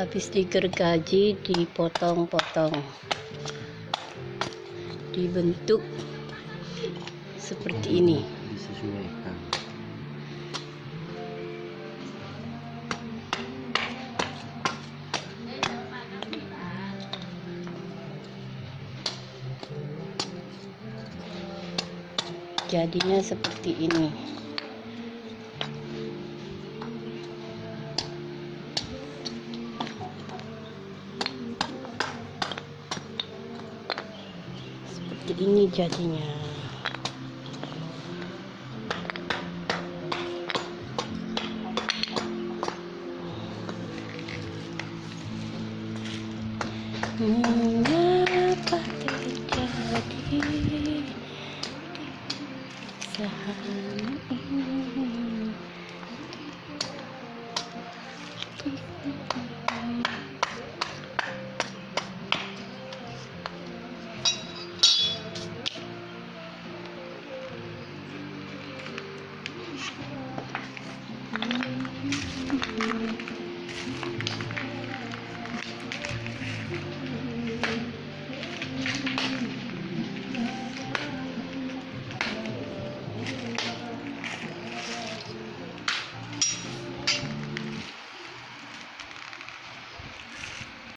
Habis digergaji, dipotong-potong, dibentuk seperti ini. Disesuaikan. Jadinya seperti ini. Seperti ini jadinya. Mengapa terjadi di saat ini?